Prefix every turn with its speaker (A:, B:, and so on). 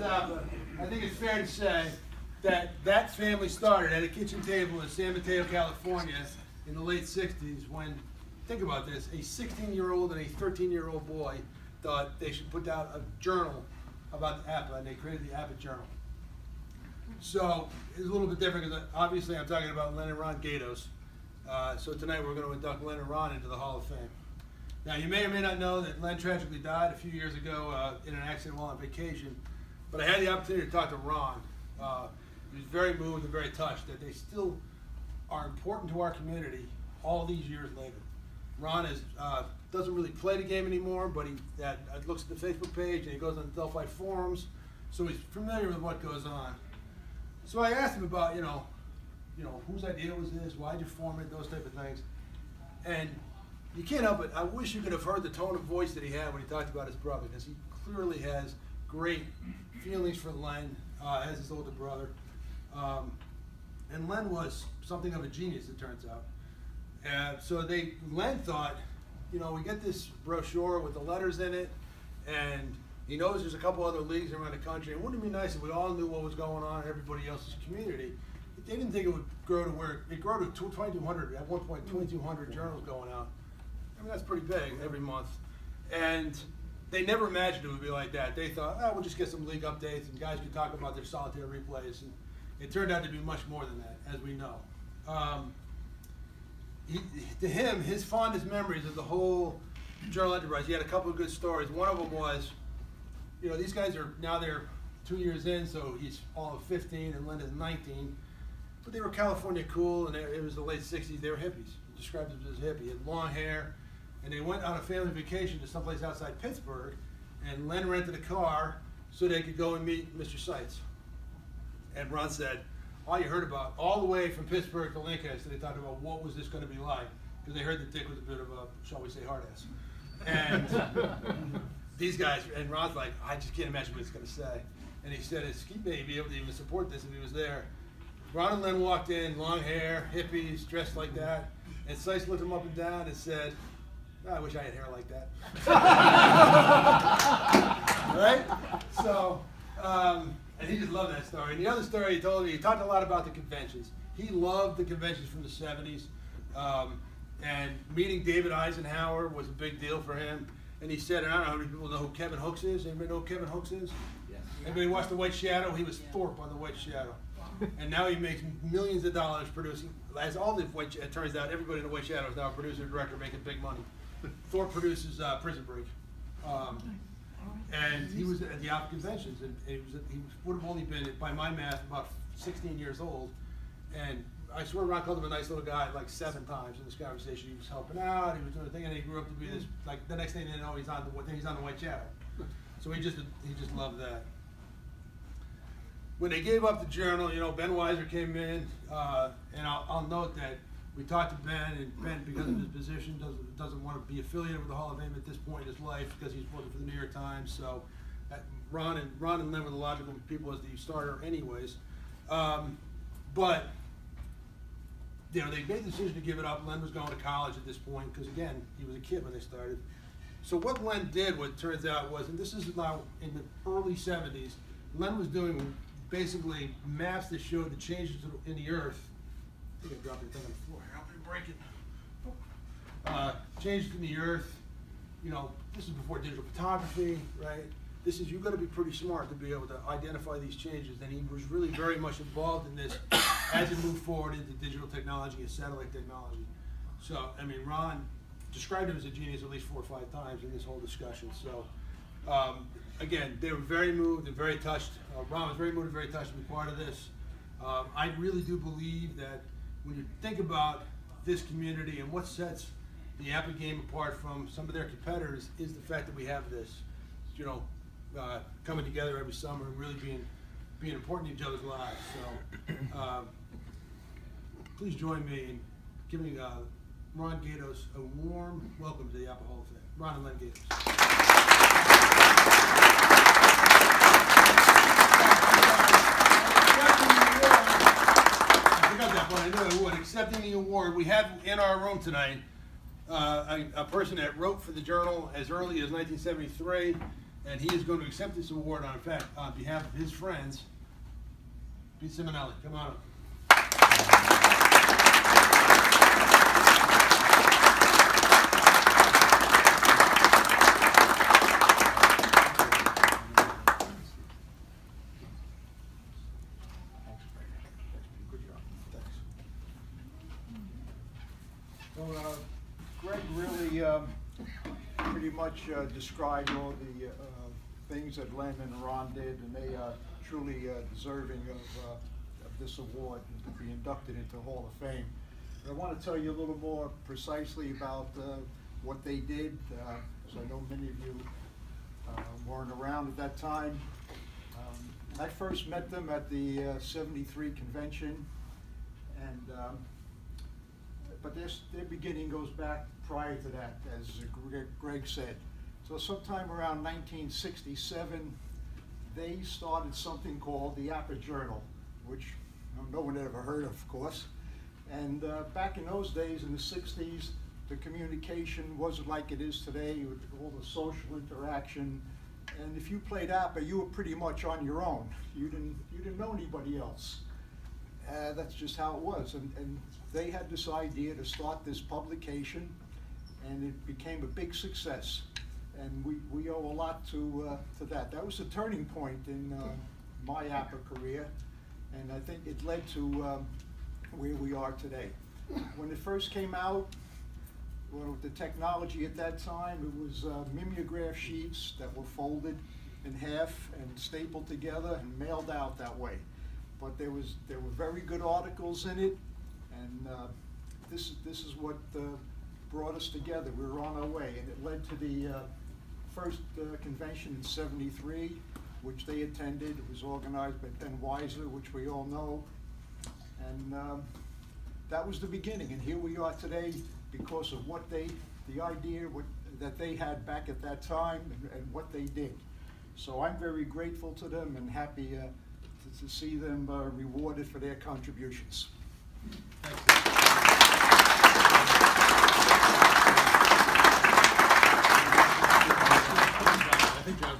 A: APBA, I think it's fair to say that that family started at a kitchen table in San Mateo, California in the late 60s when, think about this, a 16-year-old and a 13-year-old boy thought they should put out a journal about the APBA, and they created the APBA Journal. So it's a little bit different because obviously I'm talking about Len and Ron Gaydos. So tonight we're going to induct Len and Ron into the Hall of Fame. Now you may or may not know that Len tragically died a few years ago in an accident while on vacation, but I had the opportunity to talk to Ron. He was very moved and very touched that they still are important to our community all these years later. Ron doesn't really play the game anymore, but he looks at the Facebook page and he goes on the Delphi forums, so he's familiar with what goes on. So I asked him about, whose idea was this, why'd you form it, those type of things. And you can't help it, I wish you could have heard the tone of voice that he had when he talked about his brother, because he clearly has great feelings for Len, as his older brother. And Len was something of a genius, it turns out. So Len thought, we get this brochure with the letters in it, and he knows there's a couple other leagues around the country. And wouldn't it be nice if we all knew what was going on in everybody else's community? But they didn't think it would grow to where it grew to 2,200, at one point 2,200 journals going out. I mean, that's pretty big every month. And they never imagined it would be like that. They thought, we'll just get some league updates and guys can talk about their solitaire replays. And it turned out to be much more than that, as we know. To him, his fondest memories of the whole journal enterprise, he had a couple of good stories. One of them was, these guys they're 2 years in, so he's all of 15 and Len is 19. But they were California cool, and it was the late 60s. They were hippies. He described them as hippie. He had long hair, and they went on a family vacation to someplace outside Pittsburgh, and Len rented a car so they could go and meet Mr. Seitz. And Ron said, all you heard about, all the way from Pittsburgh to Lancaster, they talked about what was this going to be like, because they heard that Dick was a bit of a, shall we say, hard ass. And these guys, and Ron's like, I just can't imagine what it's going to say. And he said, he may be able to even support this if he was there. Ron and Len walked in, long hair, hippies, dressed like that, and Seitz looked him up and down and said, I wish I had hair like that. Right? So, and he just loved that story. And the other story he told me, he talked a lot about the conventions. He loved the conventions from the 70s. And meeting David Eisenhower was a big deal for him. And he said, and I don't know how many people know who Kevin Hooks is. Anybody know who Kevin Hooks is? Yes. Anybody watched The White Shadow? He was Thorpe on The White Shadow. And now he makes millions of dollars producing, as all the White Shadow, it turns out everybody in The White Shadow is now a producer and director making big money. Thorpe produces Prison Break. And he was at the APBA conventions, and he would have only been, by my math, about 16 years old. And I swear Ron called him a nice little guy like 7 times in this conversation. He was helping out, he was doing a thing, and he grew up to be this, like the next thing they know, he's on the White Shadow. So he just loved that. When they gave up the journal, Ben Weiser came in, and I'll note that we talked to Ben, and Ben, because of his position, doesn't want to be affiliated with the Hall of Fame at this point in his life because he's working for the New York Times. So Ron and Len were the logical people as the starter anyways. But they made the decision to give it up. Len was going to college at this point because, again, he was a kid when they started. So what Len did, what turns out was, and this is now in the early 70s, Len was doing basically maps that showed the changes in the Earth. I think I dropped the thing on the floor. Help me break it. Changes in the Earth. This is before digital photography, right? You've got to be pretty smart to be able to identify these changes. And he was really very much involved in this as it moved forward into digital technology and satellite technology. So, Ron described him as a genius at least 4 or 5 times in this whole discussion. So, again, they were very moved and very touched. Ron was very moved and very touched to be part of this. I really do believe that when you think about this community and what sets the APBA game apart from some of their competitors is the fact that we have this, coming together every summer and really being important in each other's lives. So please join me in giving Ron Gaydos a warm welcome to the APBA Hall of Fame. Ron Len Gaydos. I knew I would. Accepting the award, we have in our room tonight a person that wrote for the journal as early as 1973 And he is going to accept this award on behalf of his friends. Pete Simonelli, come on up.
B: So, Greg really pretty much described all the things that Len and Ron did, and they are truly deserving of this award and to be inducted into the Hall of Fame. And I want to tell you a little more precisely about what they did, because I know many of you weren't around at that time. I first met them at the '73 convention, and but their beginning goes back prior to that, as Greg said. So sometime around 1967, they started something called the APBA Journal, which no one had ever heard of course. And back in those days, in the 60s, the communication wasn't like it is today with all the social interaction. And if you played APBA, you were pretty much on your own. You didn't know anybody else. That's just how it was. And they had this idea to start this publication, and it became a big success. And we owe a lot to that. That was a turning point in my APBA career, and I think it led to where we are today. When it first came out, well, with the technology at that time, it was mimeograph sheets that were folded in half and stapled together and mailed out that way. But there were very good articles in it, and this is what brought us together. We were on our way, and it led to the first convention in '73, which they attended. It was organized by Ben Weiser, which we all know, and that was the beginning. And here we are today because of the idea that they had back at that time and what they did. So I'm very grateful to them and happy to see them rewarded for their contributions.
A: Thanks.